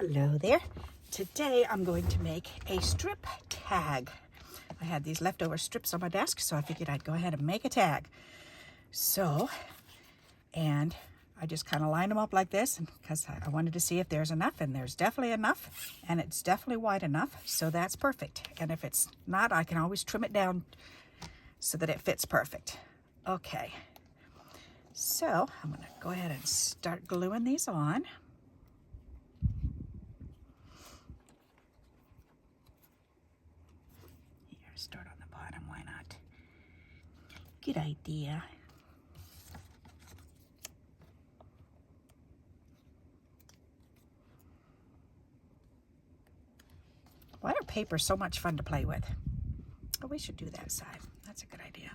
Hello there. Today I'm going to make a strip tag. I had these leftover strips on my desk, so I figured I'd go ahead and make a tag. And I just kind of lined them up like this because I wanted to see if there's enough, and there's definitely enough, and it's definitely wide enough, so that's perfect. And if it's not, I can always trim it down so that it fits perfect. Okay, so I'm going to go ahead and start gluing these on. Start on the bottom, why not? Good idea. Why are papers so much fun to play with? Oh, we should do that side. That's a good idea.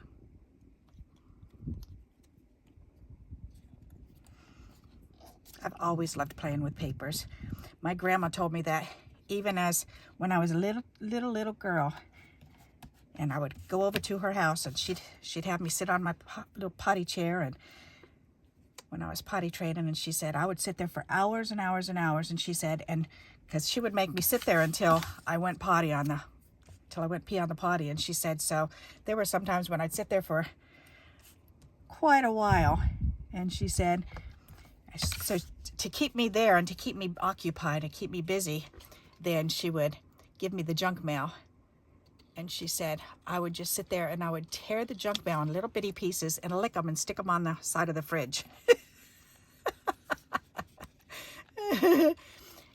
I've always loved playing with papers. My grandma told me that even as when I was a little girl, and I would go over to her house, and she'd have me sit on my little potty chair, and when I was potty training, and she said I would sit there for hours and hours and hours, and she said, and because she would make me sit there until I went pee on the potty, and she said, so there were some times when I'd sit there for quite a while, and she said, so to keep me there and to keep me occupied and keep me busy, then she would give me the junk mail. And she said, I would just sit there and I would tear the junk mail in little bitty pieces and lick them and stick them on the side of the fridge.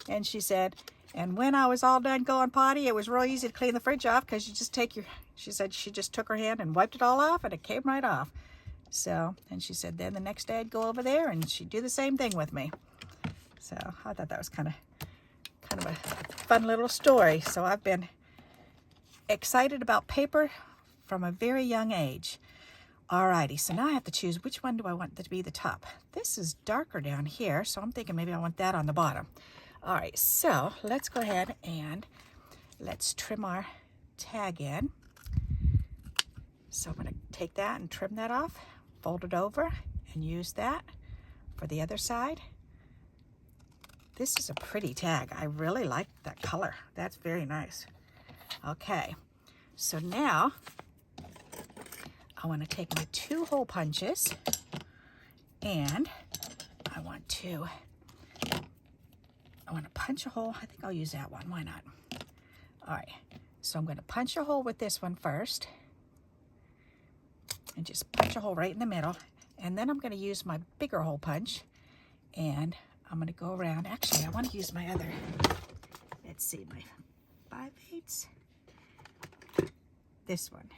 And she said, and when I was all done going potty, it was real easy to clean the fridge off because you just take she said she just took her hand and wiped it all off and it came right off. So, and she said, then the next day I'd go over there and she'd do the same thing with me. So I thought that was kind of a fun little story. So I've been excited about paper from a very young age. Alrighty, so now I have to choose which one do I want to be the top. This is darker down here, so I'm thinking maybe I want that on the bottom. Alright, so let's go ahead and let's trim our tag in. So I'm going to take that and trim that off, fold it over, and use that for the other side. This is a pretty tag. I really like that color. That's very nice. Okay, so now I want to take my 2 hole punches and I want to punch a hole. I think I'll use that one. Why not? All right, so I'm going to punch a hole with this one first and just punch a hole right in the middle. And then I'm going to use my bigger hole punch and I'm going to go around. Actually, I want to use my other, let's see, my 5/8. This one,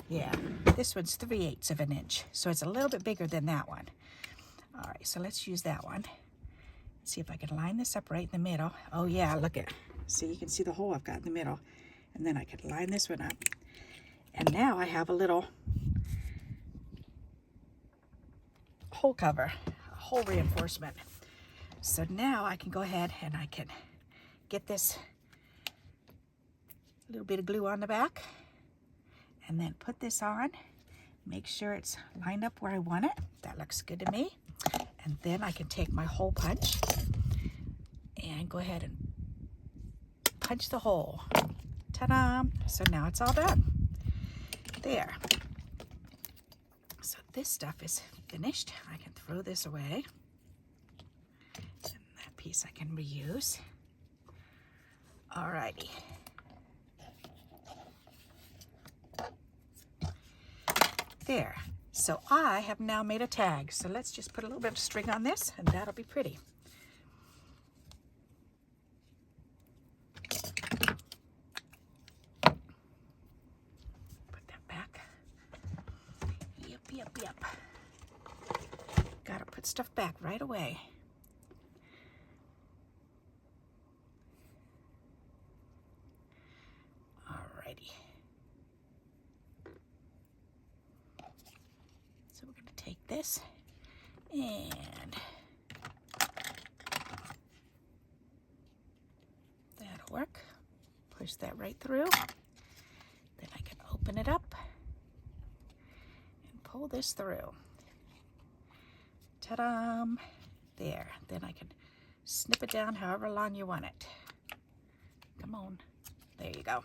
yeah, this one's 3/8 of an inch, so it's a little bit bigger than that one. All right, so let's use that one. See if I can line this up right in the middle. Oh yeah, look at, see, you can see the hole I've got in the middle, and then I can line this one up, and now I have a little hole cover, a hole reinforcement. So now I can go ahead and I can get this little bit of glue on the back, and then put this on, make sure it's lined up where I want it. That looks good to me. And then I can take my hole punch and go ahead and punch the hole. Ta-da! So now it's all done. There. So this stuff is finished. I can throw this away. And that piece I can reuse. Alrighty. There, so I have now made a tag. So let's just put a little bit of string on this and that'll be pretty. Put that back. Yep. Gotta put stuff back right away. Alrighty. So we're going to take this and that'll work. Push that right through. Then I can open it up and pull this through. Ta-da! There. Then I can snip it down however long you want it. Come on. There you go.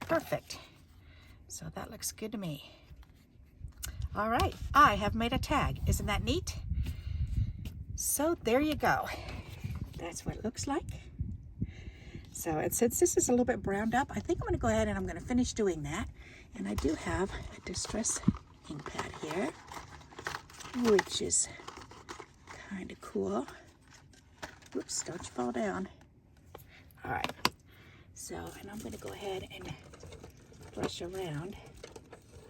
Perfect. So that looks good to me. All right, I have made a tag. Isn't that neat? So there you go. That's what it looks like. So, and since this is a little bit browned up, I think I'm going to go ahead and I'm going to finish doing that. And I do have a distress ink pad here, which is kind of cool. Oops, don't you fall down. All right. So, and I'm going to go ahead and brush around.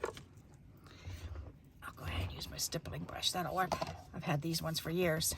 I'll go ahead and use my stippling brush. That'll work. I've had these ones for years.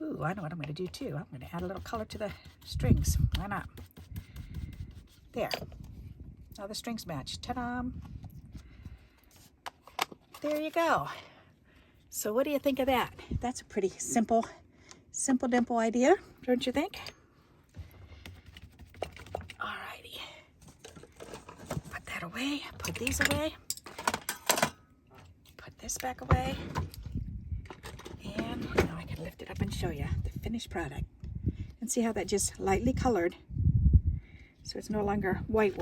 Ooh, I know what I'm going to do too. I'm going to add a little color to the strings. Why not? There. Now the strings match. Ta-da! There you go. So what do you think of that? That's a pretty simple dimple idea, don't you think? Alrighty. Put that away. Put these away. Put this back away. And now I can lift it up and show you the finished product. And see how that just lightly colored. So it's no longer white.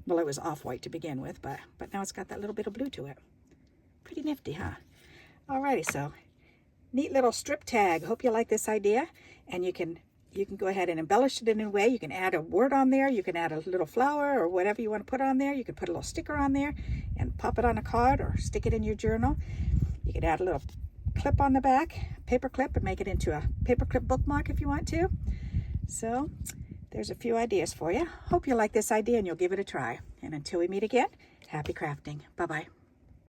Well, it was off-white to begin with, but now it's got that little bit of blue to it. Pretty nifty, huh? Alrighty, so neat little strip tag. Hope you like this idea. And you can go ahead and embellish it in a way. You can add a word on there. You can add a little flower or whatever you want to put on there. You can put a little sticker on there and pop it on a card or stick it in your journal. You could add a little clip on the back, paper clip, and make it into a paper clip bookmark if you want to. So there's a few ideas for you. Hope you like this idea and you'll give it a try. And until we meet again, happy crafting. Bye-bye.